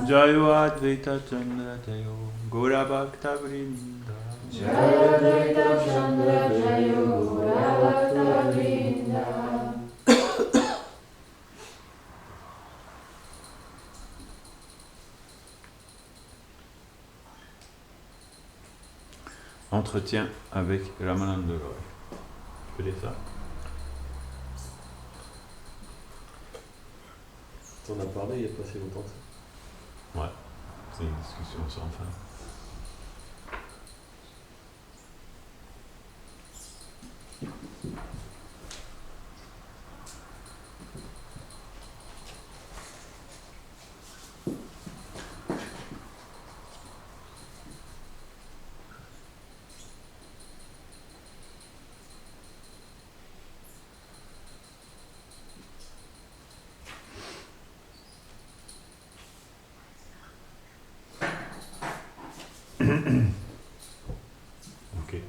Jayo Advaita Chandra Jayo Gaura Bhakta Vrinda. Jayo Advaita Chandra Jayo Gaura Bhakta Vrinda. Entretien avec Ramananda Roy. Tu peux lire ça? T'en as parlé il n'y a pas si longtemps que ça. Ouais, c'est une discussion sans fin. Ok.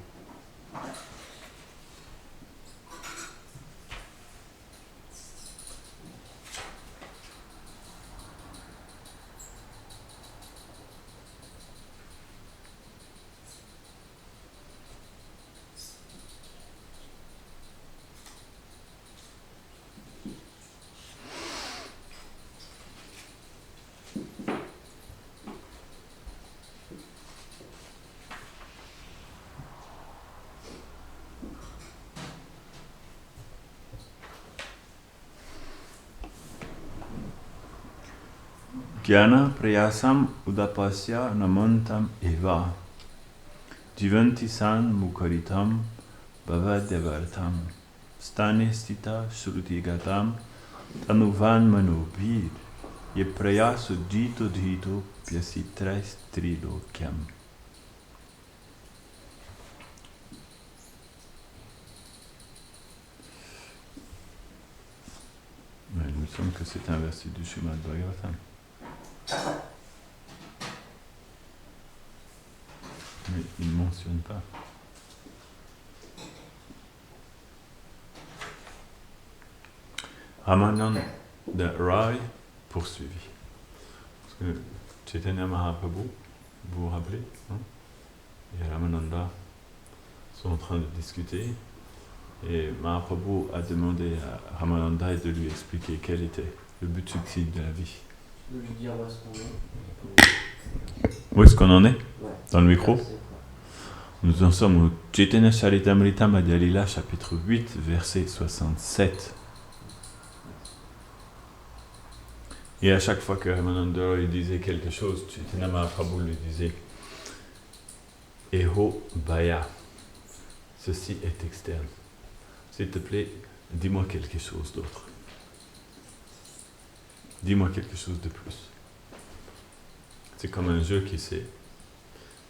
Jnana prayasam udapasya namantam eva jivanti san mukaritam bhavadyavartam stane stita shruti gatam tanuvan manubhir ye prayasu dito dito pyasitrais trilokyam. Il me semble que c'est un verset du Srimad Bhagavatam. Mais il ne mentionne pas. Ramananda Roy poursuivi. Parce que Chaitanya Mahaprabhu, vous vous rappelez, hein, et Ramananda sont en train de discuter. Et Mahaprabhu a demandé à Ramananda de lui expliquer quel était le but ultime de la vie. De lui dire où est-ce qu'on est. Où est-ce qu'on en est? Ouais. Dans le micro? Nous en sommes au Chaitanya Charitamrita Madhya Lila, chapitre 8, verset 67. Et à chaque fois que Ramananda Roy disait quelque chose, Chaitanya Mahaprabhu lui disait Eho Baya, ceci est externe. S'il te plaît, dis-moi quelque chose d'autre. Dis-moi quelque chose de plus. C'est comme un jeu qui s'est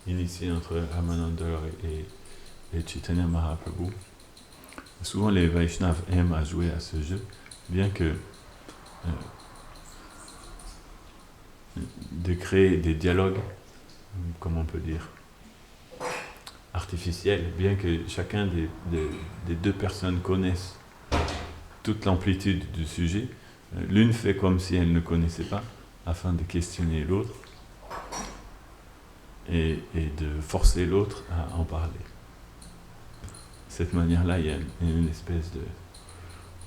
initié entre Ramananda Roy et Chaitanya Mahaprabhu. Souvent les Vaishnavas aiment à jouer à ce jeu, bien que de créer des dialogues, comment on peut dire, artificiels, bien que chacun des deux personnes connaisse toute l'amplitude du sujet, l'une fait comme si elle ne connaissait pas, afin de questionner l'autre et de forcer l'autre à en parler. De cette manière-là, il y a une espèce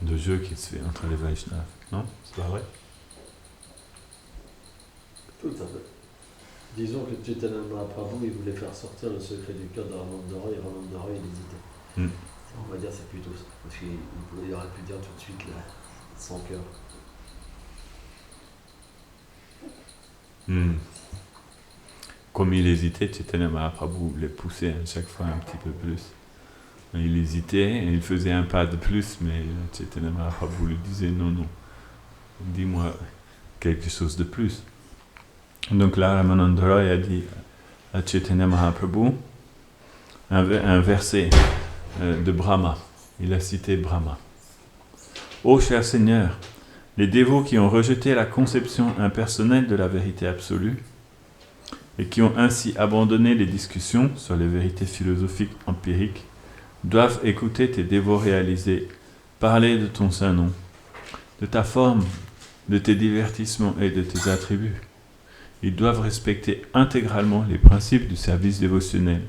de jeu qui se fait entre les Vaishnavas. Non? C'est pas vrai? Tout à fait. Disons que Chaitanya Mahaprabhu, il voulait faire sortir le secret du cœur de Ramananda Roy, et Ramananda Roy, il hésitait. On va dire c'est plutôt ça, parce qu'il aurait pu dire tout de suite là, son cœur. Comme il hésitait, Chaitanya Mahaprabhu les poussait à chaque fois un petit peu plus. Il hésitait, et il faisait un pas de plus, mais Chaitanya Mahaprabhu lui disait non, dis-moi quelque chose de plus. Donc là, Ramananda Roy a dit à Chaitanya Mahaprabhu un verset de Brahma. Il a cité Brahma. Ô cher Seigneur, les dévots qui ont rejeté la conception impersonnelle de la vérité absolue et qui ont ainsi abandonné les discussions sur les vérités philosophiques empiriques doivent écouter tes dévots réalisés parler de ton saint nom, de ta forme, de tes divertissements et de tes attributs. Ils doivent respecter intégralement les principes du service dévotionnel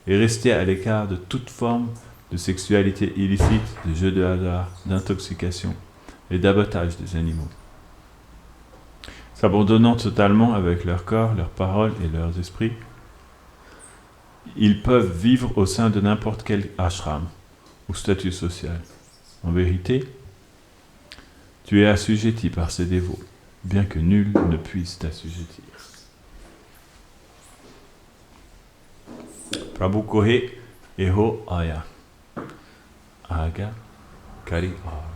et rester à l'écart de toute forme de sexualité illicite, de jeux de hasard, d'intoxication et d'abattage des animaux. S'abandonnant totalement avec leur corps, leurs paroles et leurs esprits, ils peuvent vivre au sein de n'importe quel ashram ou statut social. En vérité, tu es assujetti par ces dévots, bien que nul ne puisse t'assujettir. Prabhu Kohe Eho Aya Aga Kari Ar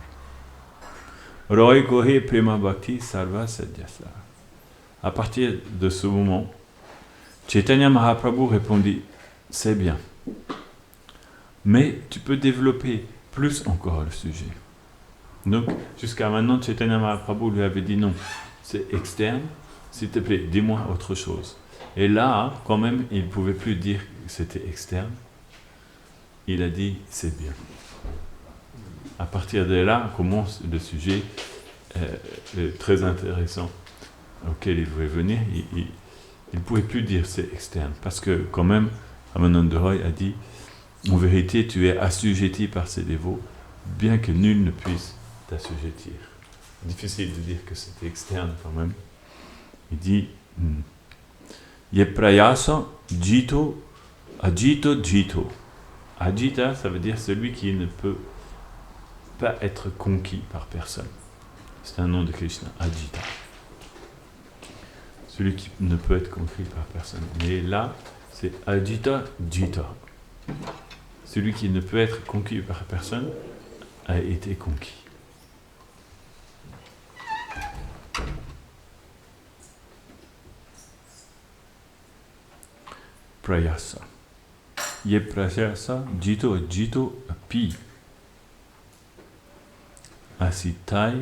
Roy Kohe Prema Bhakti Sarva Sadyasa. À partir de ce moment, Chaitanya Mahaprabhu répondit, c'est bien, mais tu peux développer plus encore le sujet. Donc, jusqu'à maintenant, Chaitanya Mahaprabhu lui avait dit non, c'est externe, s'il te plaît, dis-moi autre chose. Et là, quand même, il ne pouvait plus dire que c'était externe. Il a dit, c'est bien. À partir de là, commence le sujet très intéressant auquel il voulait venir. Il ne pouvait plus dire c'est externe, parce que quand même, Ramananda Roy a dit, en vérité, tu es assujetti par ces dévots, bien que nul ne puisse t'assujettir. Difficile de dire que c'est externe quand même. Il dit, Yeprayasa jito ajito jito. Ajita, ça veut dire celui qui ne peut pas être conquis par personne. C'est un nom de Krishna, Ajita. Celui qui ne peut être conquis par personne. Mais là, c'est Ajita Jita. Celui qui ne peut être conquis par personne a été conquis. Prayasa. Ye prayasa jito jito api. Asitai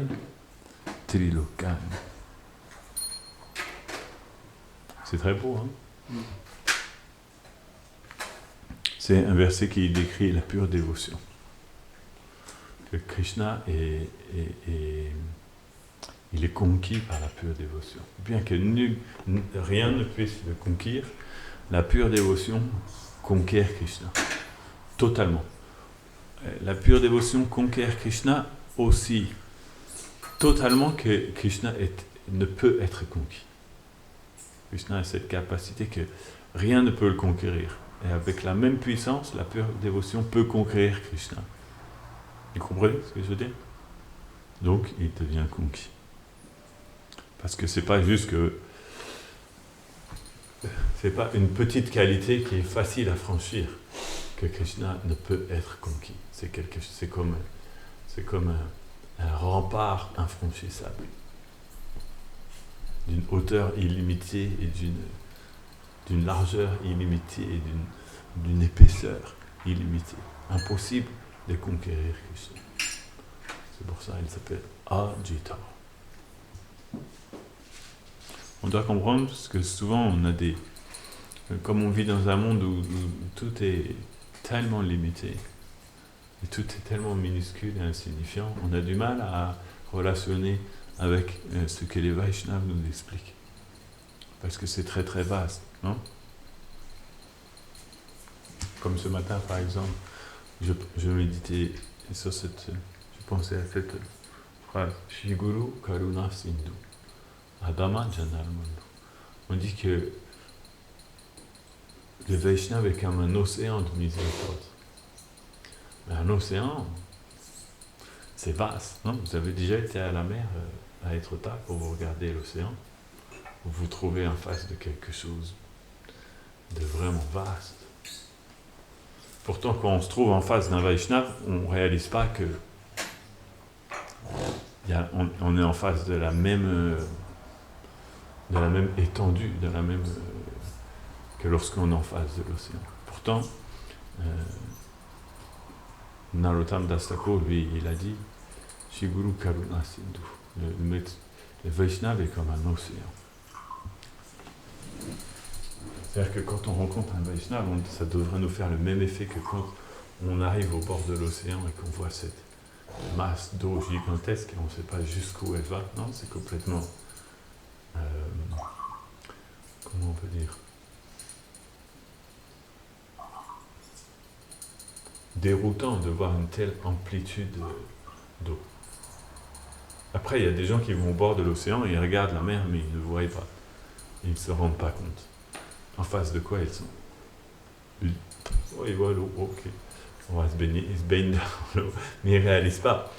trilokan. C'est très beau, hein? C'est un verset qui décrit la pure dévotion. Que Krishna il est conquis par la pure dévotion. Bien que rien ne puisse le conquérir, la pure dévotion conquiert Krishna. Totalement. La pure dévotion conquiert Krishna aussi totalement que Krishna ne peut être conquis. Krishna a cette capacité que rien ne peut le conquérir. Et avec la même puissance, la pure dévotion peut conquérir Krishna. Vous comprenez ce que je veux dire? Donc, il devient conquis. Parce que c'est pas juste que... c'est pas une petite qualité qui est facile à franchir que Krishna ne peut être conquis. C'est comme un rempart infranchissable. D'une hauteur illimitée et d'une largeur illimitée et d'une épaisseur illimitée. Impossible de conquérir Krishna. C'est pour ça qu'il s'appelle Ajita. On doit comprendre parce que souvent on a comme on vit dans un monde où tout est tellement limité et tout est tellement minuscule et insignifiant, on a du mal à relationner avec ce que les Vaishnavas nous expliquent. Parce que c'est très très vaste, non? Comme ce matin par exemple, je méditais sur je pensais à cette phrase, Shri Guru Karuna Sindhu, Adama Janarmanu. On dit que le Vaishnava est comme un océan de miséricorde. Mais un océan, c'est vaste, non? Vous avez déjà été à la mer, à Etretat, pour vous regarder l'océan, vous vous trouvez en face de quelque chose de vraiment vaste. Pourtant, quand on se trouve en face d'un Vaishnava, on ne réalise pas que on est en face de la même étendue, que lorsqu'on est en face de l'océan. Pourtant, Narottam Das Thakur, lui, il a dit Shri Guru Karuna Sindhu. Le Vaishnava est comme un océan. C'est-à-dire que quand on rencontre un Vaishnava, ça devrait nous faire le même effet que quand on arrive au bord de l'océan et qu'on voit cette masse d'eau gigantesque et on ne sait pas jusqu'où elle va. Non, c'est complètement comment on peut dire, déroutant de voir une telle amplitude d'eau. Après, il y a des gens qui vont au bord de l'océan et ils regardent la mer, mais ils ne voient pas. Ils ne se rendent pas compte. En face de quoi ils sont. Oh, ils voient l'eau, ok. On va se baigner, ils se baignent dans l'eau. Mais ils ne réalisent pas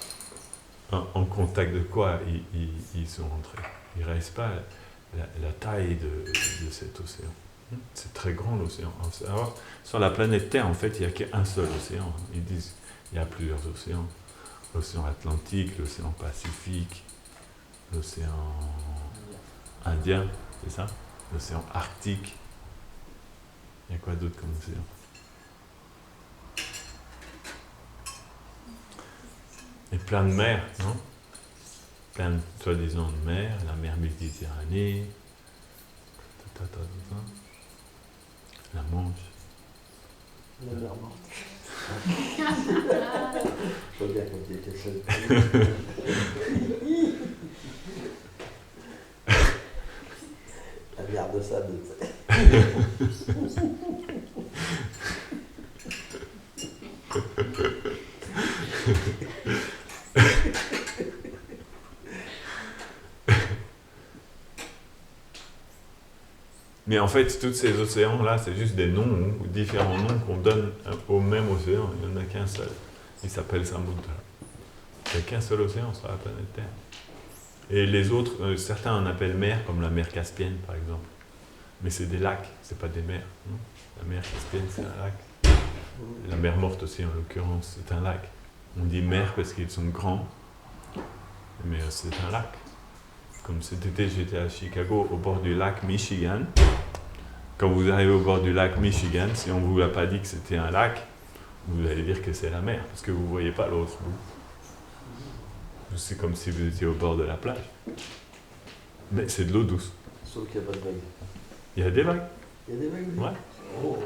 en contact de quoi ils sont rentrés. Ils ne réalisent pas la taille de cet océan. C'est très grand l'océan. Alors, sur la planète Terre, en fait, il n'y a qu'un seul océan. Ils disent qu'il y a plusieurs océans. L'océan Atlantique, l'océan Pacifique, l'océan Indien, c'est ça? L'océan Arctique. Il y a quoi d'autre comme océan? Et plein de mers, non? Plein de soi-disant de mers, la mer Méditerranée, la Manche. La mer morte. Je vois bien quand il était seul. La mer de sable. Mais en fait, tous ces océans-là, c'est juste des noms, ou différents noms qu'on donne au même océan. Il n'y en a qu'un seul. Il s'appelle Samudra. Il n'y a qu'un seul océan sur la planète Terre. Et les autres, certains en appellent mer, comme la mer Caspienne, par exemple. Mais c'est des lacs, c'est pas des mers. Non, la mer Caspienne, c'est un lac. La mer Morte aussi, en l'occurrence, c'est un lac. On dit mer parce qu'ils sont grands, mais c'est un lac. Comme cet été, j'étais à Chicago, au bord du lac Michigan. Quand vous arrivez au bord du lac Michigan, si on ne vous a pas dit que c'était un lac, vous allez dire que c'est la mer, parce que vous ne voyez pas l'autre bout. C'est comme si vous étiez au bord de la plage. Mais c'est de l'eau douce. Sauf qu'il n'y a pas de vagues. Il y a des vagues. Il y a des vagues, oui. Ouais. Oh.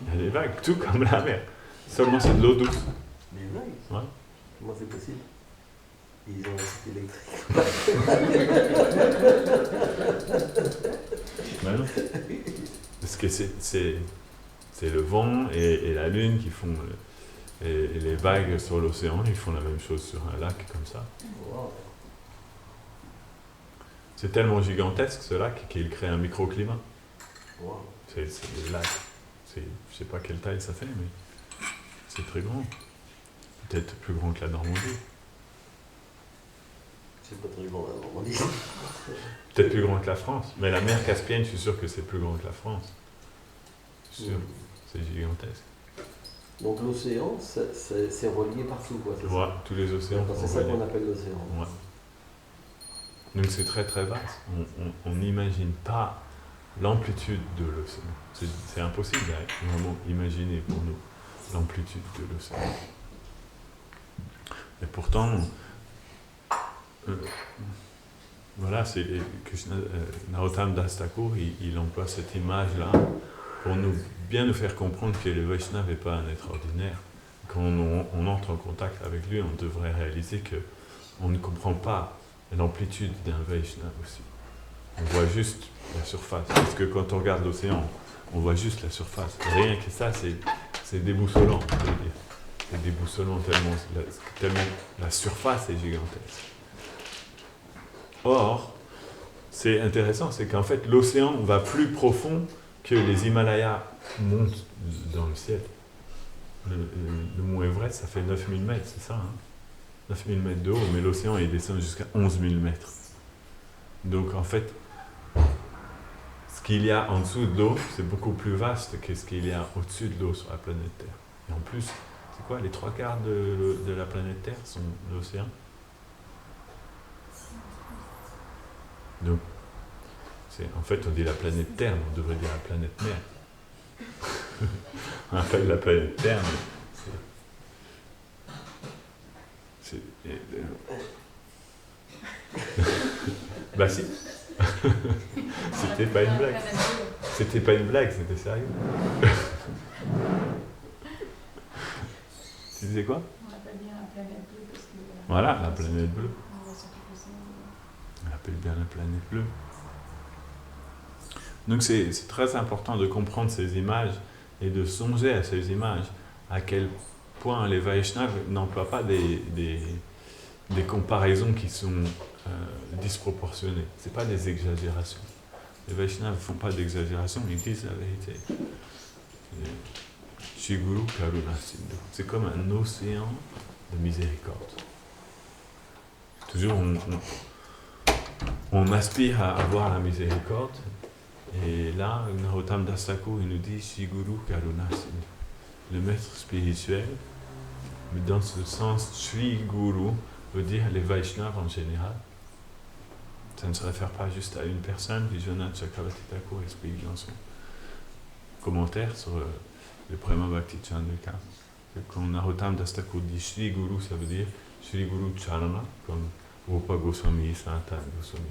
Il y a des vagues, tout comme la mer. Seulement c'est de l'eau douce. Des vagues? Ouais. Comment c'est possible? Ils ont un site électrique. Ben non. Parce que c'est le vent et la lune qui font... Et les vagues sur l'océan, ils font la même chose sur un lac comme ça. Wow. C'est tellement gigantesque ce lac qu'il crée un microclimat. Wow. C'est des lacs. Je ne sais pas quelle taille ça fait, mais c'est très grand. Peut-être plus grand que la Normandie. C'est pas très grand, la Normandie. Peut-être plus grand que la France. Mais la mer Caspienne, je suis sûr que c'est plus grand que la France. Je suis sûr. C'est gigantesque. Donc l'océan, c'est relié partout, quoi, c'est Ouais, ça? tous les océans C'est sont ça reliés. qu'on appelle l'océan. Ouais. Donc c'est très très vaste. On n'imagine pas l'amplitude de l'océan. C'est impossible à vraiment imaginer pour nous l'amplitude de l'océan. Et pourtant, voilà, c'est Narottam Das Thakur, il emploie cette image-là pour bien nous faire comprendre que le Vaishnava n'est pas un être ordinaire. Quand on entre en contact avec lui, on devrait réaliser qu'on ne comprend pas l'amplitude d'un Vaishnava aussi. On voit juste la surface. Parce que quand on regarde l'océan, on voit juste la surface. Rien que ça, c'est déboussolant, je veux dire. C'est déboussolant tellement la surface est gigantesque. Or, c'est intéressant, c'est qu'en fait, l'océan va plus profond que les Himalayas montent dans le ciel. Le mont Everest, ça fait 9000 mètres, c'est ça, hein? 9000 mètres de haut, mais l'océan, il descend jusqu'à 11 000 mètres. Donc, en fait, ce qu'il y a en dessous de l'eau, c'est beaucoup plus vaste que ce qu'il y a au-dessus de l'eau sur la planète Terre. Et en plus, c'est quoi, les 3/4 de la planète Terre sont l'océan? Donc, en fait, on dit la planète Terre, mais on devrait dire la planète Mer. On appelle la planète Terre, mais bah si. C'était pas une blague. C'était pas une blague, c'était sérieux. Tu disais quoi? On appelle bien la planète bleue parce que... Voilà, la planète bleue. On va s'occuper de ça. On appelle bien la planète bleue. Donc c'est très important de comprendre ces images et de songer à ces images, à quel point les Vaishnavas n'emploient pas des comparaisons qui sont disproportionnées. Ce n'est pas des exagérations. Les Vaishnavas ne font pas d'exagération, ils disent la vérité. Shiguru Karuna Sindhu. C'est comme un océan de miséricorde. Toujours on aspire à avoir la miséricorde, et là, Narottam Das Thakur, il nous dit Shiguru Karuna Sindhu. Le maître spirituel, mais dans ce sens, Shri Guru veut dire les Vaishnavas en général. Ça ne se réfère pas juste à une personne. Vishwanath Chakravarti Thakur explique dans son commentaire sur le Prema Bhakti Chandrika. Quand Narottam Das Thakur dit Shri Guru, ça veut dire Shri Guru Charana, comme Rupa Goswami, Sanatana Goswami,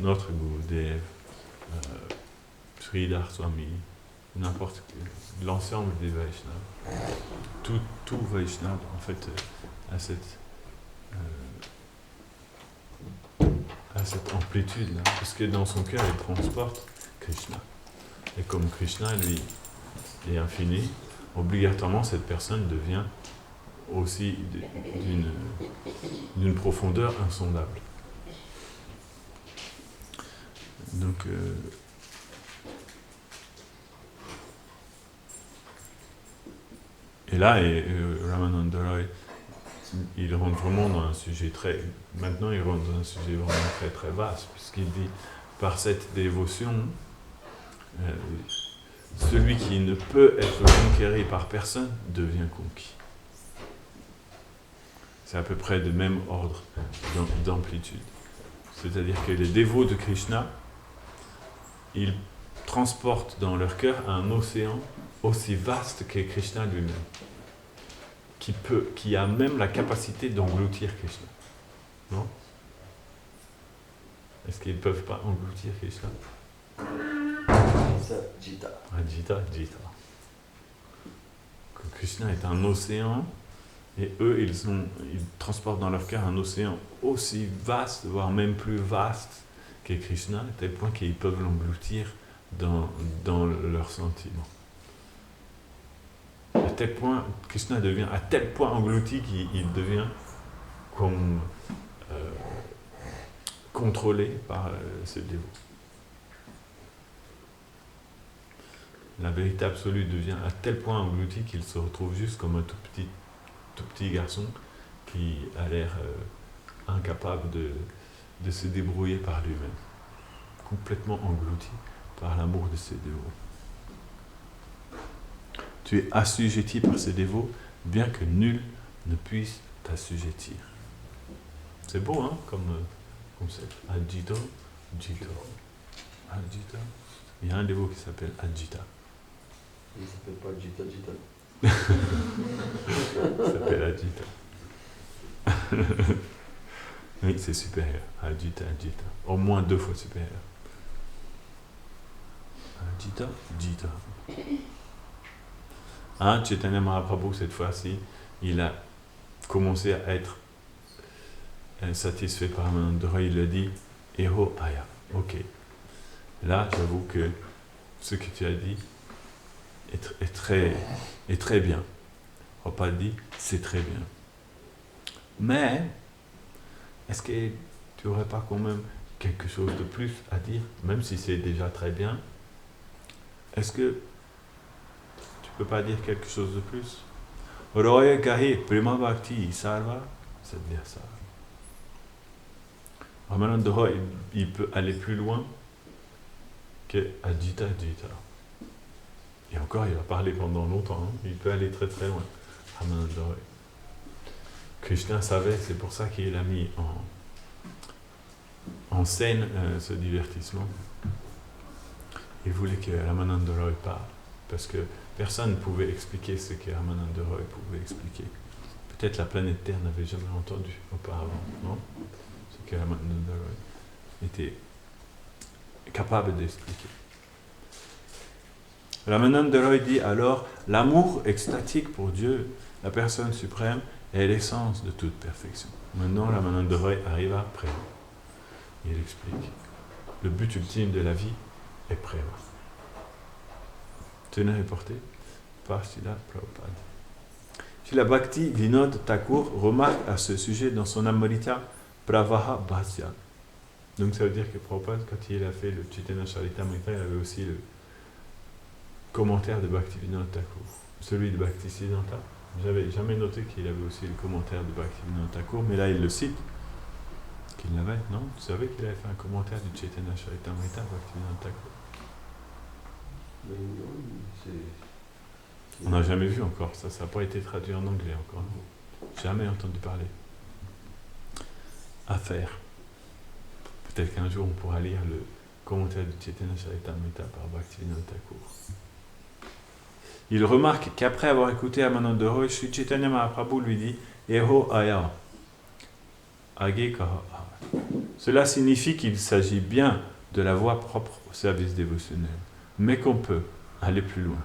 notre Gurudev, Sridhar Swami, n'importe quel, l'ensemble des Vaishnavas. Tout Vaishnava, en fait, a cette amplitude-là, parce que dans son cœur, il transporte Krishna. Et comme Krishna, lui, est infini, obligatoirement, cette personne devient aussi d'une profondeur insondable. Donc, et là, Ramananda Roy, il rentre vraiment dans un sujet maintenant il rentre dans un sujet vraiment très très vaste, puisqu'il dit, par cette dévotion, celui qui ne peut être conquéri par personne devient conquis. C'est à peu près de même ordre d'amplitude. C'est-à-dire que les dévots de Krishna, ils transportent dans leur cœur un océan aussi vaste que Krishna lui-même, qui a même la capacité d'engloutir Krishna. Non? Est-ce qu'ils ne peuvent pas engloutir Krishna? Jita. Jita. Krishna est un océan, et eux, ils transportent dans leur cœur un océan aussi vaste, voire même plus vaste que Krishna, à tel point qu'ils peuvent l'engloutir dans leurs sentiments. À tel point, Krishna devient à tel point englouti qu'il devient comme contrôlé par ses dévots. La vérité absolue devient à tel point englouti qu'il se retrouve juste comme un tout petit garçon qui a l'air incapable de se débrouiller par lui-même, complètement englouti par l'amour de ses dévots. Tu es assujetti par ses dévots, bien que nul ne puisse t'assujettir. C'est beau, hein, comme concept. Ajito. Il y a un dévot qui s'appelle Ajita. Il ne s'appelle pas Jita. Il s'appelle Ajita. Oui, c'est supérieur. Ajita. Au moins 2 fois supérieur. Ajita. Chaitanya Mahaprabhu, cette fois-ci, il a commencé à être satisfait par Ramananda Roy. Il a dit Eho Aya. Ok. Là, j'avoue que ce que tu as dit est très bien. Prabhupada dit c'est très bien. Mais, est-ce que tu n'aurais pas quand même quelque chose de plus à dire, même si c'est déjà très bien? Est-ce que tu ne peux pas dire quelque chose de plus? Roya Gahi, Prema Bhakti, Sarva, c'est-à-dire ça. Ramananda Roy, il peut aller plus loin que Ajita. Et encore, il va parler pendant longtemps, hein. Il peut aller très très loin. Ramananda Roy. Krishna savait, c'est pour ça qu'il a mis en scène ce divertissement. Il voulait que Ramananda Roy parle, parce que personne ne pouvait expliquer ce que Ramananda Roy pouvait expliquer. Peut-être la planète Terre n'avait jamais entendu auparavant, non? Ce que Ramananda Roy était capable d'expliquer. Ramananda Roy dit alors, l'amour extatique pour Dieu, la personne suprême, est l'essence de toute perfection. Maintenant, Ramananda Roy arrive après. Il explique. Le but ultime de la vie et Prema. Tenez reporté par Srila Prabhupada. Srila Bhakti Vinod Thakur remarque à ce sujet dans son Amrita Pravaha Bhasya. Donc ça veut dire que Prabhupada, quand il a fait le Chaitanya Charitamrita, il avait aussi le commentaire de Bhakti Vinod Thakur, celui de Bhakti Siddhanta. J'avais jamais noté qu'il avait aussi le commentaire de Bhakti Vinod Thakur, mais là il le cite, qu'il l'avait, non? Tu savais qu'il avait fait un commentaire du Chaitanya Charitamrita, Bhakti Vinod Thakur? Mais non, c'est... On n'a jamais vu encore, ça n'a pas été traduit en anglais encore, non? Jamais entendu parler. À faire. Peut-être qu'un jour on pourra lire le commentaire du Chaitanya Charitamrita par Bhakti Vinod Thakur. Il remarque qu'après avoir écouté Amananda Roy, Sri Chaitanya Mahaprabhu lui dit Eho Aya. Age Kaha. Cela signifie qu'il s'agit bien de la voie propre au service dévotionnel, mais qu'on peut aller plus loin.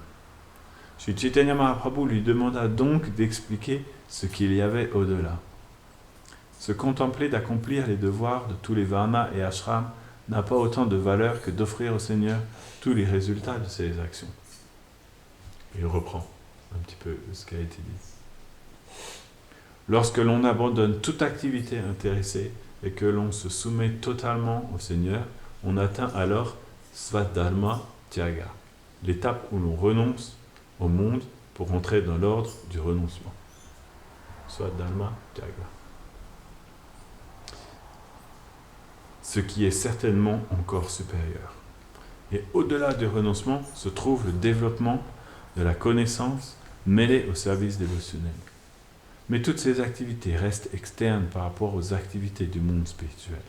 Sri Chaitanya Mahaprabhu lui demanda donc d'expliquer ce qu'il y avait au-delà. Se contempler d'accomplir les devoirs de tous les varnas et ashrams n'a pas autant de valeur que d'offrir au Seigneur tous les résultats de ses actions. Il reprend un petit peu ce qui a été dit. Lorsque l'on abandonne toute activité intéressée et que l'on se soumet totalement au Seigneur, on atteint alors Svadharma Tyaga, l'étape où l'on renonce au monde pour entrer dans l'ordre du renoncement. Svadharma Tyaga. Ce qui est certainement encore supérieur. Et au-delà du renoncement se trouve le développement de la connaissance mêlée au service dévotionnel. Mais toutes ces activités restent externes par rapport aux activités du monde spirituel.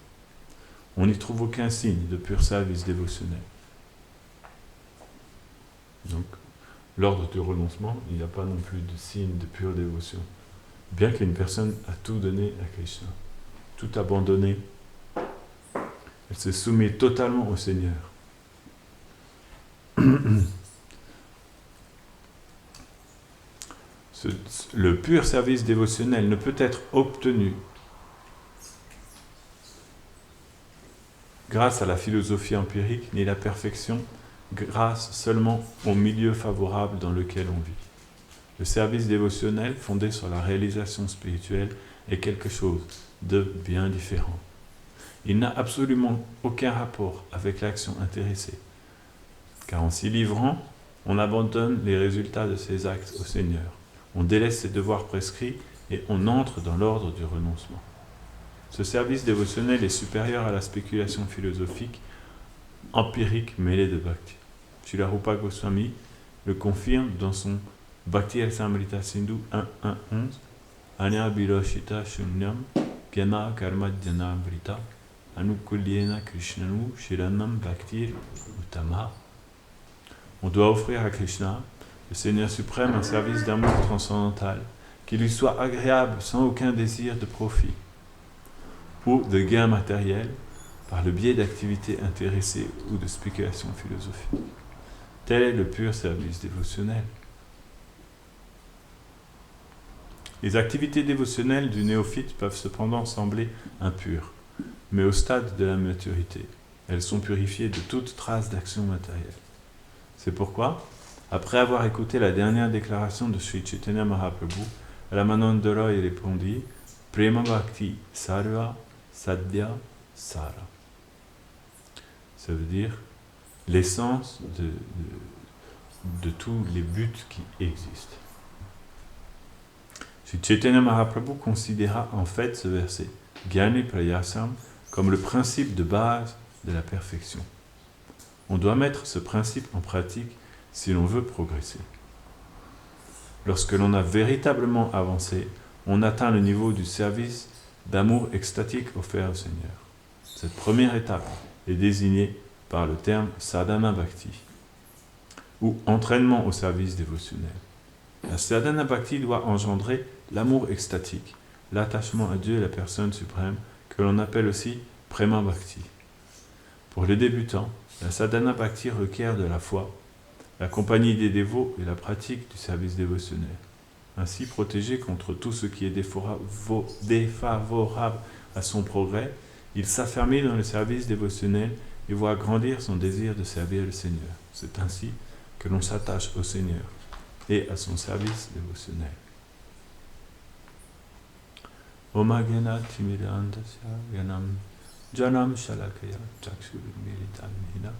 On n'y trouve aucun signe de pur service dévotionnel. Donc, l'ordre du renoncement, il n'y a pas non plus de signe de pure dévotion. Bien qu'une personne a tout donné à Krishna, tout abandonné, elle se soumet totalement au Seigneur. Le pur service dévotionnel ne peut être obtenu grâce à la philosophie empirique ni la perfection grâce seulement au milieu favorable dans lequel on vit. Le service dévotionnel fondé sur la réalisation spirituelle est quelque chose de bien différent. Il n'a absolument aucun rapport avec l'action intéressée, car en s'y livrant, on abandonne les résultats de ses actes au Seigneur. On délaisse ses devoirs prescrits et on entre dans l'ordre du renoncement. Ce service dévotionnel est supérieur à la spéculation philosophique, empirique mêlée de bhakti. Srila Rupa Goswami le confirme dans son Bhakti Rasamrita Sindhu 1.1.11 Anya Biloshita Shunyam Gyana Karma Dhyanavrita Anukulyena Krishnanu Shiranam Bhaktir Uttama. On doit offrir à Krishna, le Seigneur suprême, un service d'amour transcendantal qui lui soit agréable sans aucun désir de profit ou de gain matériel par le biais d'activités intéressées ou de spéculations philosophiques. Tel est le pur service dévotionnel. Les activités dévotionnelles du néophyte peuvent cependant sembler impures, mais au stade de la maturité, elles sont purifiées de toute trace d'action matérielle. C'est pourquoi, après avoir écouté la dernière déclaration de Sri Chaitanya Mahaprabhu, Ramananda Roy répondit « Prema Bhakti Sarva Sadhya Sara ». Ça veut dire l'essence de tous les buts qui existent. Sri Chaitanya Mahaprabhu considéra en fait ce verset, Gyani Prayasam, comme le principe de base de la perfection. On doit mettre ce principe en pratique si l'on veut progresser. Lorsque l'on a véritablement avancé, on atteint le niveau du service d'amour extatique offert au Seigneur. Cette première étape est désignée par le terme sadhana bhakti, ou entraînement au service dévotionnel. La sadhana bhakti doit engendrer l'amour extatique, l'attachement à Dieu et la personne suprême, que l'on appelle aussi prema bhakti. Pour les débutants, la sadhana bhakti requiert de la foi, la compagnie des dévots et la pratique du service dévotionnel. Ainsi protégé contre tout ce qui est défavorable à son progrès, Il s'affermit dans le service dévotionnel et voit grandir son désir de servir le Seigneur. C'est ainsi que l'on s'attache au Seigneur et à son service dévotionnel. Omagena timidandasya yanam janam shalakaya chakshurmilitam hina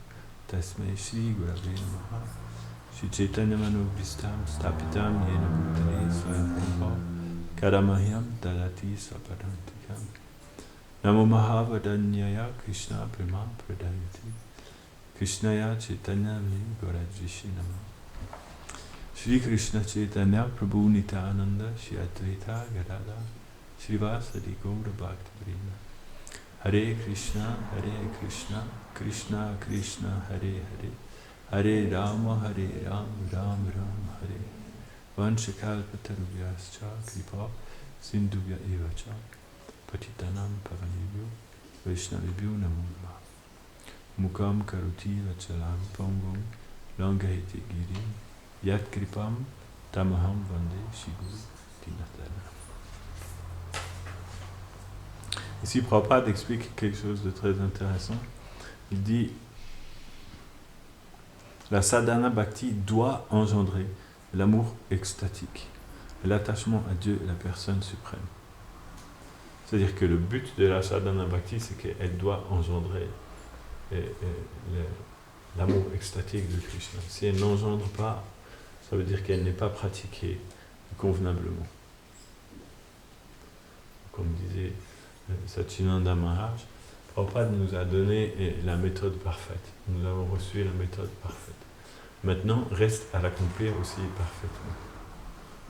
tasmai shri gurave namaha Shri Chaitanya Manobhistam Stapitam Yena Bhutale Swayambhava Kadamahyam Dadati Swapadantikam Namo Mahavadanyaya Krishna Prema Pradayati Krishnaya Chaitanya Me Gaurajrishi Nama Shri Krishna Chaitanya Prabhu Nityananda Shri Advaita Gadada Srivasadi Gaura Bhakta Vrinda Hare Krishna Krishna Krishna Hare Hare Hare Rama Ram Hare Vanchakalpatarubhyascha Kripa Sindhubhya Evacha Patitanam Pavanebhyo Vaishnavibhyo Namo Namaha Mukam Karoti Vachalam Pangum Langahiti Giri Yat Kripam Tamaham Vande Shiguru Dinatana. Ici, Prabhupada explique quelque chose de très intéressant. Il dit la sadhana bhakti doit engendrer l'amour extatique, l'attachement à Dieu, la personne suprême. C'est-à-dire que le but de la sadhana bhakti, c'est qu'elle doit engendrer l'amour extatique de Krishna. Si elle n'engendre pas, ça veut dire qu'elle n'est pas pratiquée convenablement. Comme disait Satchidananda Maharaj, Prabhupada nous a donné la méthode parfaite. Nous avons reçu la méthode parfaite. Maintenant, reste à l'accomplir aussi parfaitement.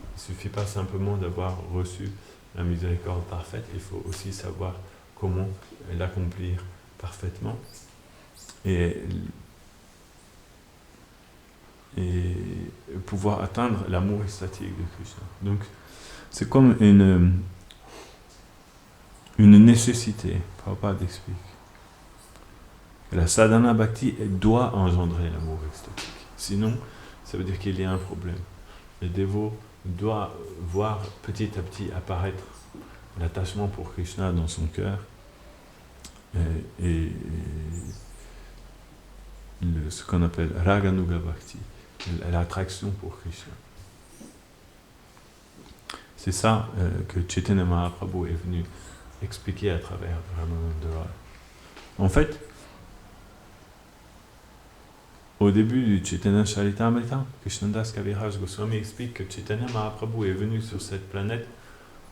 Il ne suffit pas simplement d'avoir reçu la miséricorde parfaite, il faut aussi savoir comment l'accomplir parfaitement et pouvoir atteindre l'amour extatique de Krishna. Donc, c'est comme une nécessité. Prabhupada explique que la sadhana bhakti doit engendrer l'amour extatique. Sinon, ça veut dire qu'il y a un problème. Le dévot doit voir petit à petit apparaître l'attachement pour Krishna dans son cœur et ce qu'on appelle Raganuga Bhakti, l'attraction pour Krishna. C'est ça que Chaitanya Mahaprabhu est venu expliquer à travers Ramananda Roy. En fait, au début du Chaitanya Charitamrita, Krishnadas Kaviraj Goswami explique que Chaitanya Mahaprabhu est venu sur cette planète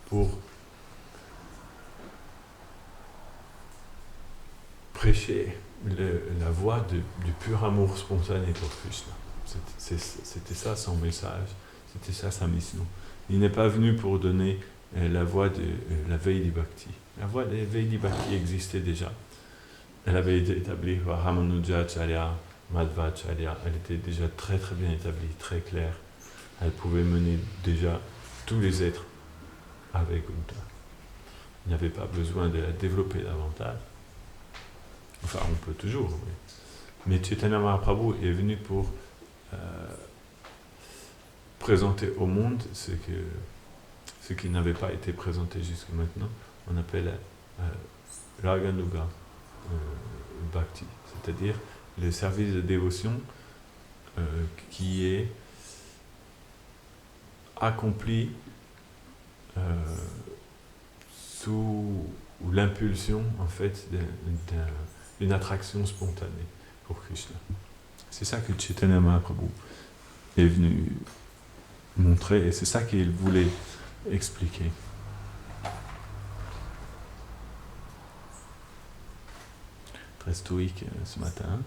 pour prêcher la voie du pur amour spontané pour Krishna. C'était ça son message, c'était ça sa mission. Il n'est pas venu pour donner la voie de la Vaidhi Bhakti. La voie de Vaidhi Bhakti existait déjà. Elle avait été établie par Ramanujacharya, Madhvacharya. Elle était déjà très très bien établie, très claire. Elle pouvait mener déjà tous les êtres avec Uddha. Il n'y avait pas besoin de la développer davantage. Enfin, on peut toujours, oui. Mais Chaitanya Mahaprabhu est venu pour présenter au monde ce qui n'avait pas été présenté jusqu'à maintenant. On appelle Raganuga Bhakti, c'est-à-dire le service de dévotion qui est accompli sous l'impulsion en fait d'une attraction spontanée pour Krishna. C'est ça que Chaitanya Mahaprabhu est venu montrer et c'est ça qu'il voulait expliquer. Très stoïque ce matin.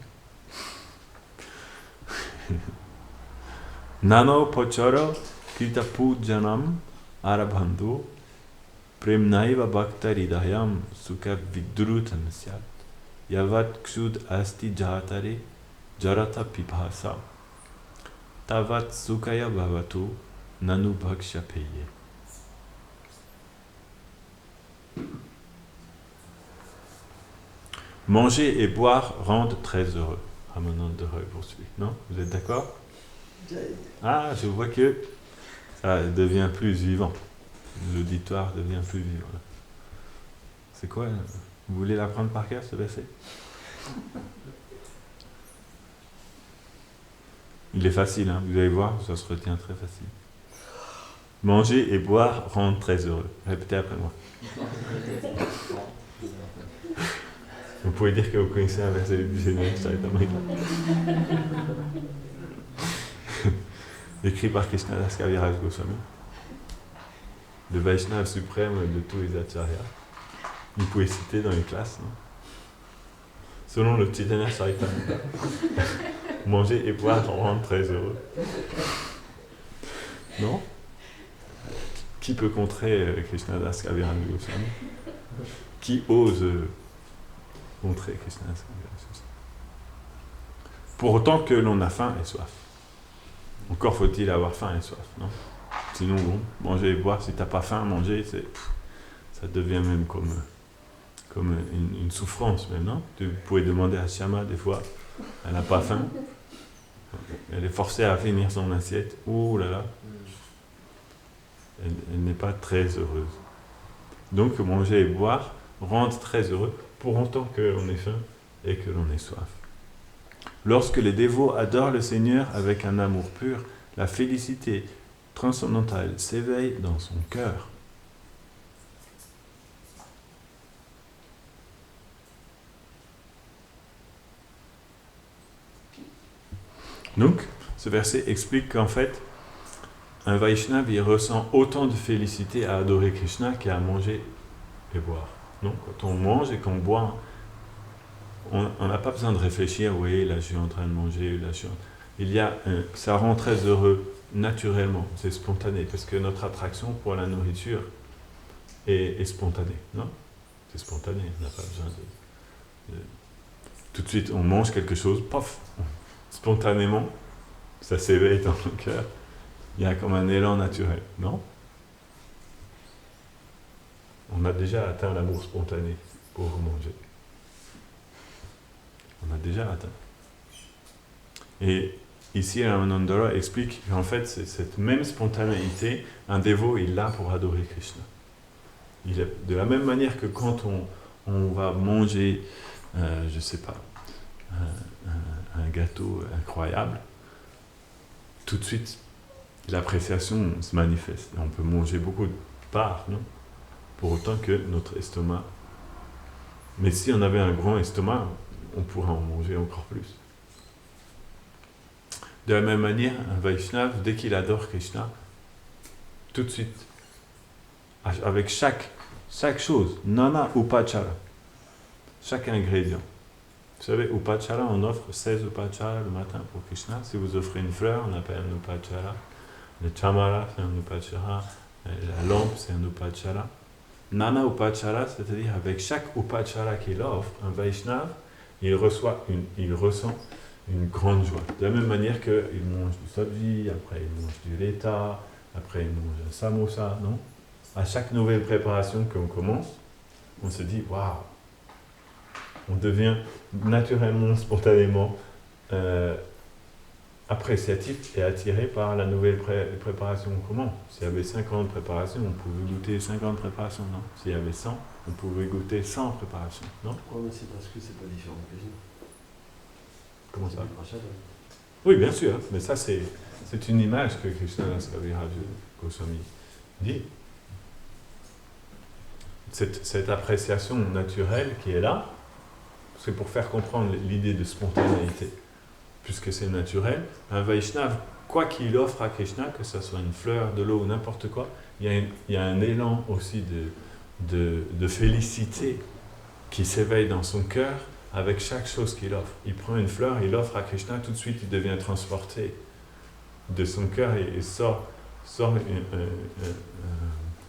Nano pochara krita pujanam arabhandu premnaiva bhakta ridayam sukha vidrutam syat yavat ksud asti jatare jarata pipasa tavat sukhaya bhavatu nanu bhaksha peye. Manger et boire rendent très heureux. Ramananda Roy poursuit. Non? Vous êtes d'accord? Ah, je vois que ça devient plus vivant. L'auditoire devient plus vivant. C'est quoi? Vous voulez l'apprendre par cœur, ce verset? Il est facile, hein, vous allez voir, ça se retient très facile. Manger et boire rendent très heureux. Répétez après moi. Vous pouvez dire que vous connaissez un verset du Seigneur, ça va être américain. Écrit par Krishnadas Kaviraj Goswami, le Vaishnava suprême de tous les acharyas. Vous pouvez citer dans les classes, non? Selon le Chaitanya Charitamrita, manger et boire rend très heureux. Non? Qui peut contrer Krishnadas Kaviraj Goswami? Qui ose contrer Krishnadas Kaviraj Goswami? Pour autant que l'on a faim et soif. Encore faut-il avoir faim et soif, non? Sinon, bon, manger et boire, si t'as pas faim, manger, ça devient même comme une souffrance, même, non? Tu pourrais demander à Shyama, des fois, elle n'a pas faim, elle est forcée à finir son assiette, oh là là, elle n'est pas très heureuse. Donc, manger et boire rendent très heureux, pour autant que l'on ait faim et que l'on ait soif. Lorsque les dévots adorent le Seigneur avec un amour pur, la félicité transcendantale s'éveille dans son cœur. Donc, ce verset explique qu'en fait, un Vaishnava, il ressent autant de félicité à adorer Krishna qu'à manger et boire. Non, quand on mange et qu'on boit, on n'a pas besoin de réfléchir, oui, là je suis en train de manger, là je suis... ça rend très heureux naturellement, c'est spontané, parce que notre attraction pour la nourriture est spontanée, non? C'est spontané, on n'a pas besoin de... Tout de suite, on mange quelque chose, pof, spontanément, ça s'éveille dans le cœur, il y a comme un élan naturel, non? On a déjà atteint l'amour spontané pour manger. On a déjà atteint. Et ici, Ramanandara explique qu'en fait, c'est cette même spontanéité, un dévot, il l'a pour adorer Krishna. De la même manière que quand on va manger, je ne sais pas, un gâteau incroyable, tout de suite, l'appréciation se manifeste. Et on peut manger beaucoup de parts, non? Pour autant que notre estomac... Mais si on avait un grand estomac, on pourrait en manger encore plus. De la même manière, un Vaishnava, dès qu'il adore Krishna, tout de suite, avec chaque chose, nana upachara, chaque ingrédient. Vous savez, upachara, on offre 16 upachara le matin pour Krishna. Si vous offrez une fleur, on appelle un upachara. Le chamara, c'est un upachara. La lampe, c'est un upachara. Nana upachara, c'est-à-dire avec chaque upachara qu'il offre, un Vaishnava, il ressent une grande joie. De la même manière qu'il mange du sabji, après il mange du leta, après il mange un samosa, non? À chaque nouvelle préparation qu'on commence, on se dit, waouh! On devient naturellement, spontanément appréciatif et attiré par la nouvelle préparation qu'on commence. S'il y avait 50 préparations, on pouvait goûter 50 préparations, non? S'il y avait 100, on pouvait goûter 100 préparations, non? Oui, mais c'est parce que c'est pas différent que les autres. Comment ça? C'est Oui, bien sûr, mais ça c'est une image que Krishnadas Kaviraj Goswami dit. Cette appréciation naturelle qui est là, c'est pour faire comprendre l'idée de spontanéité. Puisque c'est naturel, un Vaishnava, quoi qu'il offre à Krishna, que ce soit une fleur, de l'eau ou n'importe quoi, il y a un élan aussi de félicité qui s'éveille dans son cœur avec chaque chose qu'il offre. Il prend une fleur, il l'offre à Krishna, tout de suite il devient transporté de son cœur et sort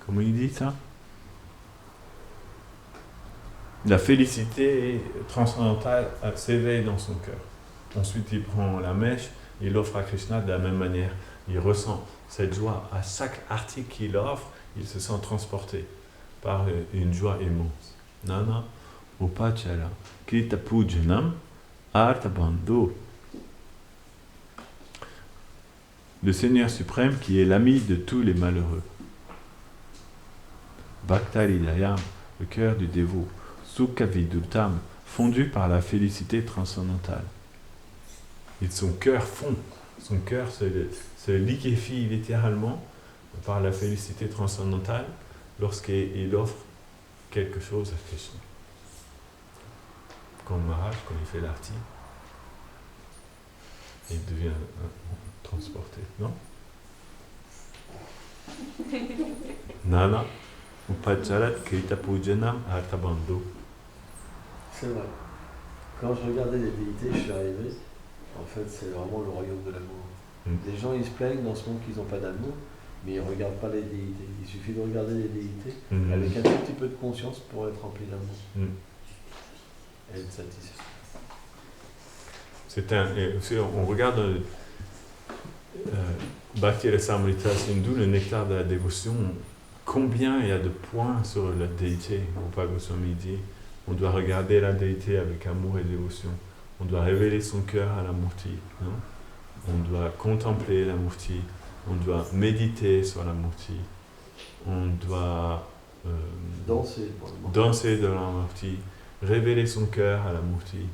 comment il dit ça? La félicité transcendantale s'éveille dans son cœur. Ensuite, il prend la mèche, il l'offre à Krishna de la même manière. Il ressent cette joie. À chaque article qu'il offre, il se sent transporté par une joie immense. Nana upachara krita pujanam artha bandhu. Le Seigneur suprême qui est l'ami de tous les malheureux. Bhaktaridayam, le cœur du dévot. Sukha Vidutam, fondu par la félicité transcendantale. Et son cœur fond. Son cœur se liquéfie littéralement par la félicité transcendantale lorsqu'il offre quelque chose à Krishna. Comme Maharaj, quand il fait l'arti, il devient transporté, non? Nana, Upacharat Krita Pujanam Artabandhu. C'est vrai. Quand je regardais les déités, je suis arrivé, en fait, c'est vraiment le royaume de l'amour. Les gens, ils se plaignent dans ce monde qu'ils n'ont pas d'amour, mais ils ne regardent pas les déités. Il suffit de regarder les déités avec un tout petit peu de conscience pour être rempli d'amour. Et être satisfait. On regarde Bhakti Rasamrita Sindhu, le nectar de la dévotion, combien il y a de points sur la déité. Rupa Goswami dit, on doit regarder la déité avec amour et dévotion. On doit révéler son cœur à la Murti. Non? On doit contempler la Murti. On doit méditer sur la Murti. On doit danser devant la Murti. Révéler son cœur à la Murti.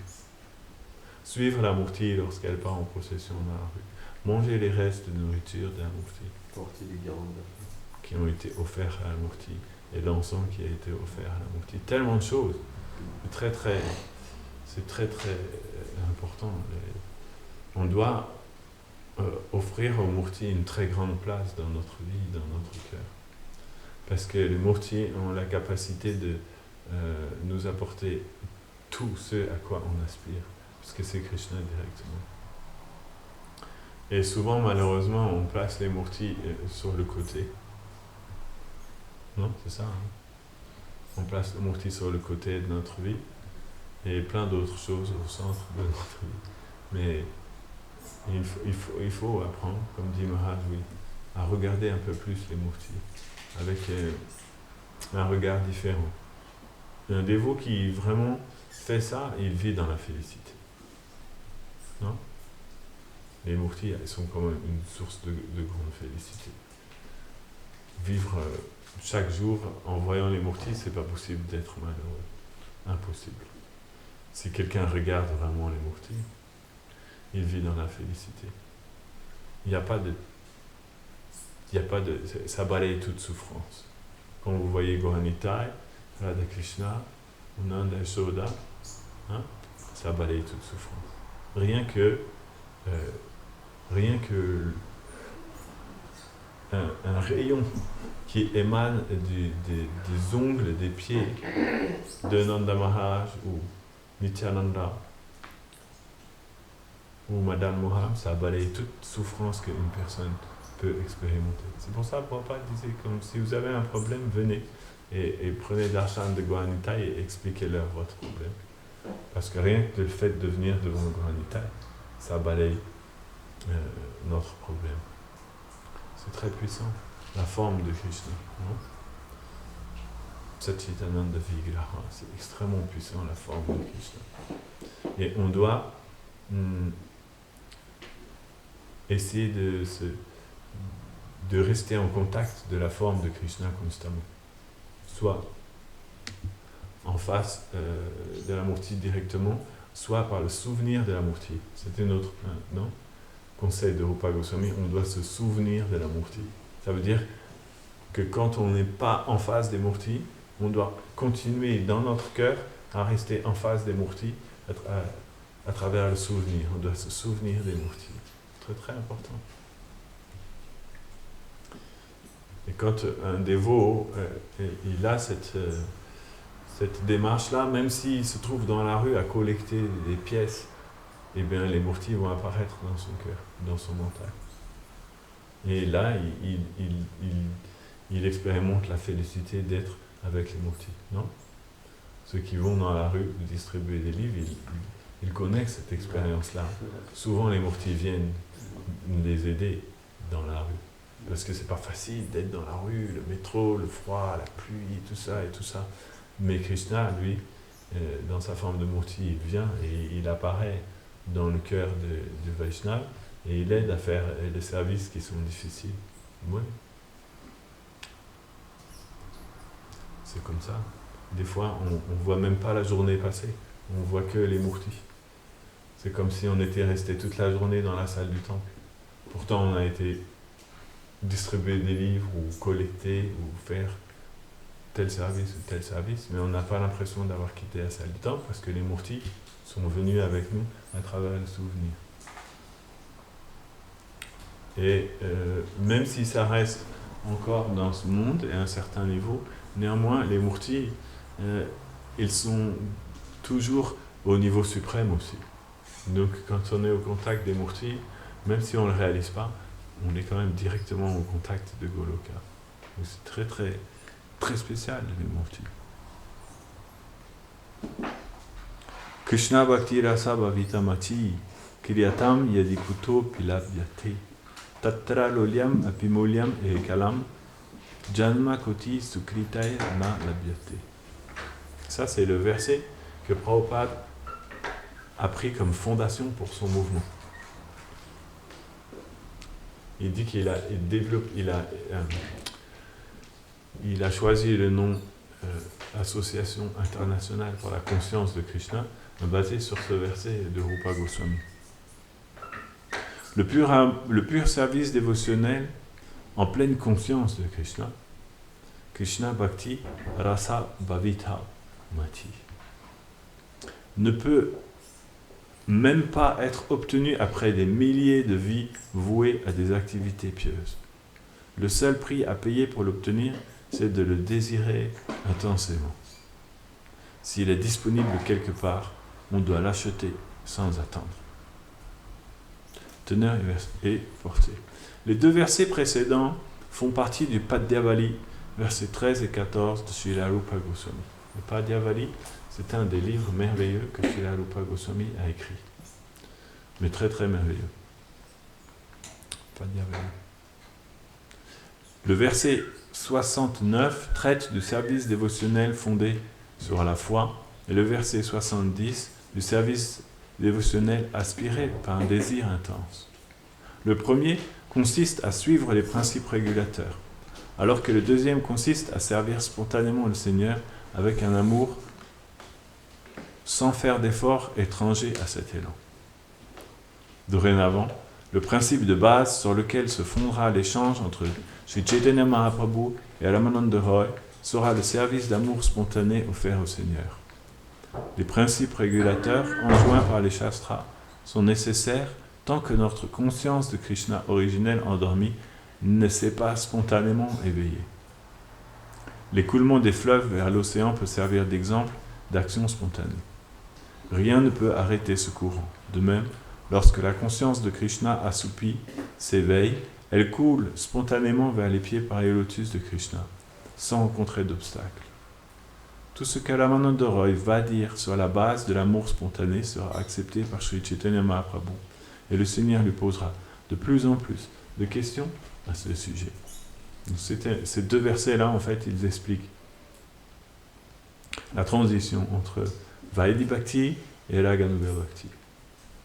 Suivre la Murti lorsqu'elle part en procession dans la rue. Manger les restes de nourriture de la Murti. Porter des guirlandes qui ont été offerts à la Murti. Et l'encens qui a été offert à la Murti. Tellement de choses. C'est très important. On doit offrir aux Murti une très grande place dans notre vie, dans notre cœur. Parce que les Murti ont la capacité de nous apporter tout ce à quoi on aspire. Parce que c'est Krishna directement. Et souvent, malheureusement, on place les Murti sur le côté. Non, c'est ça. Hein? On place les Murti sur le côté de notre vie. Et plein d'autres choses au centre de notre vie. Mais il faut apprendre, comme dit Maharaj, à regarder un peu plus les Murti, avec un regard différent. Un dévot qui vraiment fait ça, il vit dans la félicité. Non? Les Murti, elles sont quand même une source de grande félicité. Vivre chaque jour en voyant les Murti, c'est pas possible d'être malheureux. Impossible. Si quelqu'un regarde vraiment les Murti, il vit dans la félicité. Il n'y a pas de... Ça balaye toute souffrance. Quand vous voyez Gauranitai, Radha Krishna, Nanda Yashoda, hein, ça balaye toute souffrance. Rien que un rayon qui émane des ongles, des pieds de Nanda Maharaj ou Nityananda ou Madame Mohan, ça balaye toute souffrance qu'une personne peut expérimenter. C'est pour ça que Prabhupada disait, comme si vous avez un problème, venez et prenez darshan de Gauranitai et expliquez-leur votre problème. Parce que rien que le fait de venir devant Gauranitai, ça balaye notre problème. C'est très puissant, la forme de Krishna. Satchitananda Vigraha, c'est extrêmement puissant la forme de Krishna. Et on doit essayer de rester en contact de la forme de Krishna constamment. Soit en face de la Murti directement, soit par le souvenir de la Murti. C'était notre conseil de Rupa Goswami, on doit se souvenir de la Murti. Ça veut dire que quand on n'est pas en face des Murti, on doit continuer dans notre cœur à rester en face des Murti à travers le souvenir. On doit se souvenir des Murti. Très très important. Et quand un dévot, il a cette démarche-là, même s'il se trouve dans la rue à collecter des pièces, eh bien les Murti vont apparaître dans son cœur, dans son mental. Et là, il expérimente la félicité d'être avec les Murti, non? Ceux qui vont dans la rue distribuer des livres, ils connaissent cette expérience-là. Souvent, les Murti viennent les aider dans la rue. Parce que c'est pas facile d'être dans la rue, le métro, le froid, la pluie, tout ça et tout ça. Mais Krishna, lui, dans sa forme de Murti, il vient et il apparaît dans le cœur du Vaishnava et il aide à faire les services qui sont difficiles. Oui. C'est comme ça. Des fois, on ne voit même pas la journée passer. On voit que les murtis. C'est comme si on était resté toute la journée dans la salle du temple. Pourtant, on a été distribuer des livres ou collecter ou faire tel service ou tel service, mais on n'a pas l'impression d'avoir quitté la salle du temple parce que les murtis sont venus avec nous à travers le souvenir. Et même si ça reste encore dans ce monde et à un certain niveau, néanmoins les murtis, ils sont toujours au niveau suprême aussi. Donc quand on est au contact des murtis, même si on ne le réalise pas, on est quand même directement au contact de Goloka. Donc c'est très très très spécial les murtis. Krishna Bhakti Rasa Bhavitamati Kriyatam Yadikuto Pilavyate Tatra Lolyam Apimolyam et Kalam Janma Koti Sukritay Na Labyate. Ça c'est le verset que Prabhupada a pris comme fondation pour son mouvement. Il dit qu'il a choisi le nom Association internationale pour la conscience de Krishna, basé sur ce verset de Rupa Goswami. Le pur service dévotionnel en pleine conscience de Krishna, Krishna Bhakti Rasa Bhavita Mati, ne peut même pas être obtenu après des milliers de vies vouées à des activités pieuses. Le seul prix à payer pour l'obtenir, c'est de le désirer intensément. S'il est disponible quelque part, on doit l'acheter sans attendre. Teneur et portée. Les deux versets précédents font partie du Padyavali, versets 13 et 14 de Srila Rupa Goswami. Le Padyavali, c'est un des livres merveilleux que Srila Rupa Goswami a écrit. Mais très très merveilleux. Padyavali. Le verset 69 traite du service dévotionnel fondé sur la foi et le verset 70 du service dévotionnel aspiré par un désir intense. Le premier consiste à suivre les principes régulateurs, alors que le deuxième consiste à servir spontanément le Seigneur avec un amour sans faire d'efforts étrangers à cet élan. Dorénavant, le principe de base sur lequel se fondera l'échange entre Sri Chaitanya Mahaprabhu et Ramananda Roy sera le service d'amour spontané offert au Seigneur. Les principes régulateurs enjoints par les Shastras sont nécessaires tant que notre conscience de Krishna originelle endormie ne s'est pas spontanément éveillée. L'écoulement des fleuves vers l'océan peut servir d'exemple d'action spontanée. Rien ne peut arrêter ce courant. De même, lorsque la conscience de Krishna assoupie s'éveille, elle coule spontanément vers les pieds pareils au lotus de Krishna, sans rencontrer d'obstacles. Tout ce que Ramananda Roy va dire sur la base de l'amour spontané sera accepté par Sri Chaitanya Mahaprabhu, et le Seigneur lui posera de plus en plus de questions à ce sujet. Donc ces deux versets-là, en fait, ils expliquent la transition entre Vaidhi Bhakti et Raganuga Bhakti.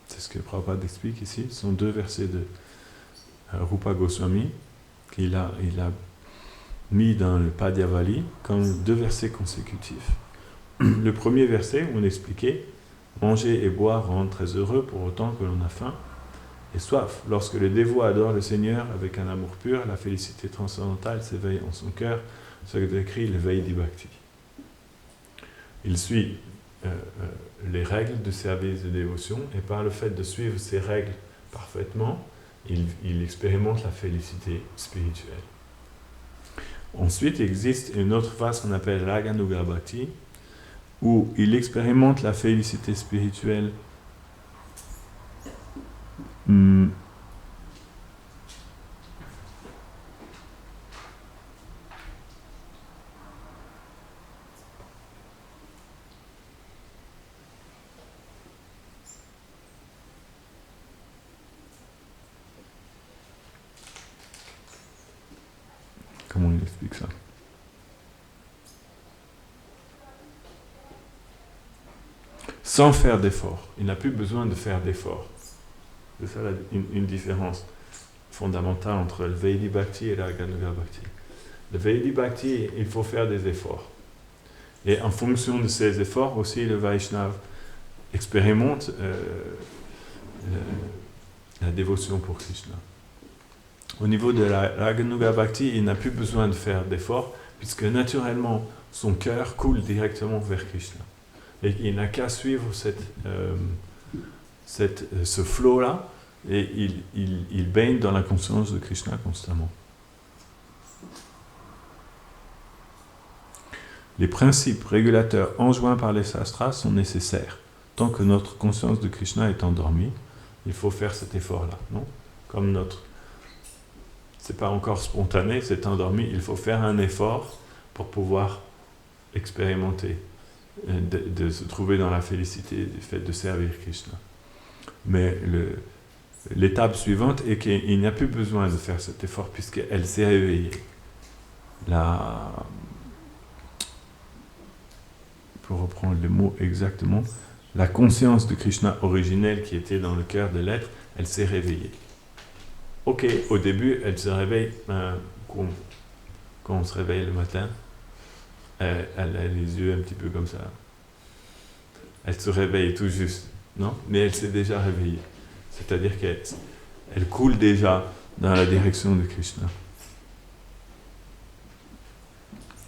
C'est ce que Prabhupada explique ici. Ce sont deux versets de Rupa Goswami qu'il a mis dans le Padyavali comme deux versets consécutifs. Le premier verset, où on expliquait « Manger et boire rend très heureux pour autant que l'on a faim et soif. Lorsque le dévot adore le Seigneur avec un amour pur, la félicité transcendantale s'éveille en son cœur, ce que décrit le Vaidhi Bhakti. » Il suit les règles du service de dévotion et par le fait de suivre ces règles parfaitement, il expérimente la félicité spirituelle. Ensuite, il existe une autre phase qu'on appelle Raganuga Bhakti, où il expérimente la félicité spirituelle comment il explique ça? Sans faire d'effort. Il n'a plus besoin de faire d'effort. C'est ça une différence fondamentale entre le Vaidhi Bhakti et la Raganuga Bhakti. Le Vaidhi Bhakti, il faut faire des efforts. Et en fonction de ces efforts aussi, le Vaishnav expérimente la dévotion pour Krishna. Au niveau de la Raganuga Bhakti, il n'a plus besoin de faire d'efforts, puisque naturellement, son cœur coule directement vers Krishna. Et il n'a qu'à suivre ce flow-là, et il baigne dans la conscience de Krishna constamment. Les principes régulateurs enjoints par les sastras sont nécessaires. Tant que notre conscience de Krishna est endormie, il faut faire cet effort-là, non? Comme c'est pas encore spontané, c'est endormi, il faut faire un effort pour pouvoir expérimenter, de se trouver dans la félicité du fait de servir Krishna. Mais l'étape suivante est qu'il n'y a plus besoin de faire cet effort puisqu'elle s'est réveillée. Pour reprendre les mots exactement, la conscience de Krishna originelle qui était dans le cœur de l'être, elle s'est réveillée. Ok, au début, elle se réveille, quand on se réveille le matin, elle a les yeux un petit peu comme ça. Elle se réveille tout juste, non? Mais elle s'est déjà réveillée. C'est-à-dire qu'elle coule déjà dans la direction de Krishna.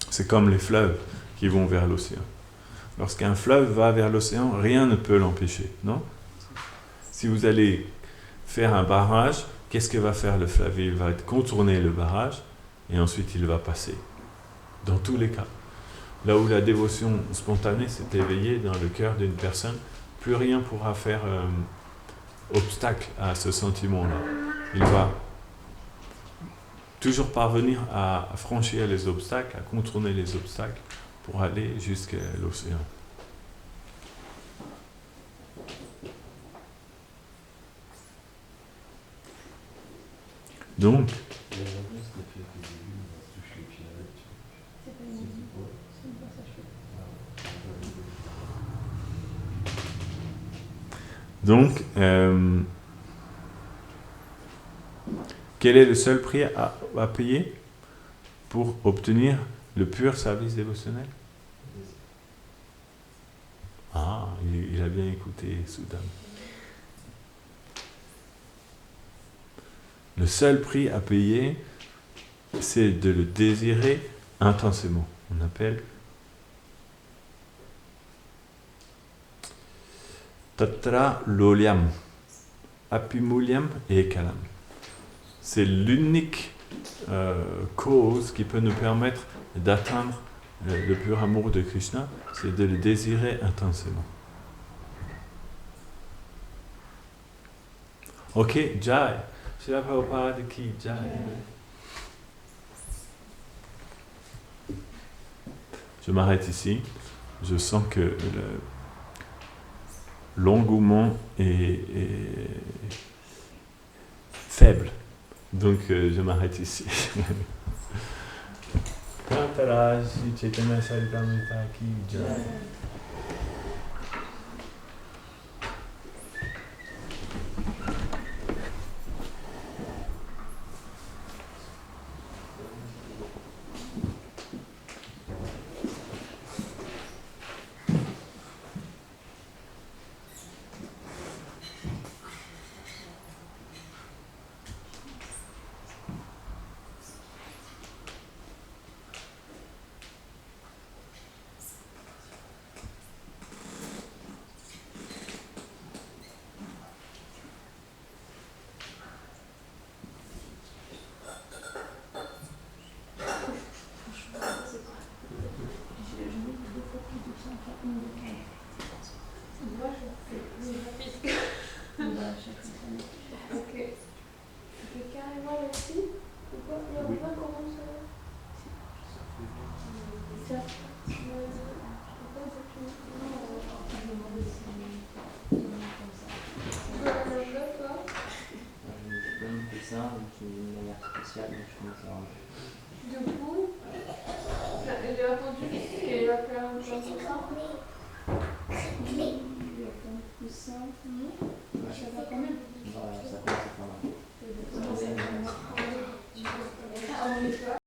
C'est comme les fleuves qui vont vers l'océan. Lorsqu'un fleuve va vers l'océan, rien ne peut l'empêcher, non? Si vous allez faire un barrage, qu'est-ce que va faire le fleuve? Il va contourner le barrage et ensuite il va passer. Dans tous les cas. Là où la dévotion spontanée s'est éveillée dans le cœur d'une personne, plus rien pourra faire obstacle à ce sentiment-là. Il va toujours parvenir à franchir les obstacles, à contourner les obstacles pour aller jusqu'à l'océan. Donc, quel est le seul prix à payer pour obtenir le pur service dévotionnel? Ah, il a bien écouté Soudan. Le seul prix à payer, c'est de le désirer intensément. On appelle Tatra Lolyam, Apimulyam et Ekalam. C'est l'unique cause qui peut nous permettre d'atteindre le pur amour de Krishna, c'est de le désirer intensément. Ok, Jai. Srila Prabhupada ki Jai. Je m'arrête ici. Je sens que l'engouement est faible. Donc je m'arrête ici. Tantara Shri Chaitanya Charitamrita ki Jai.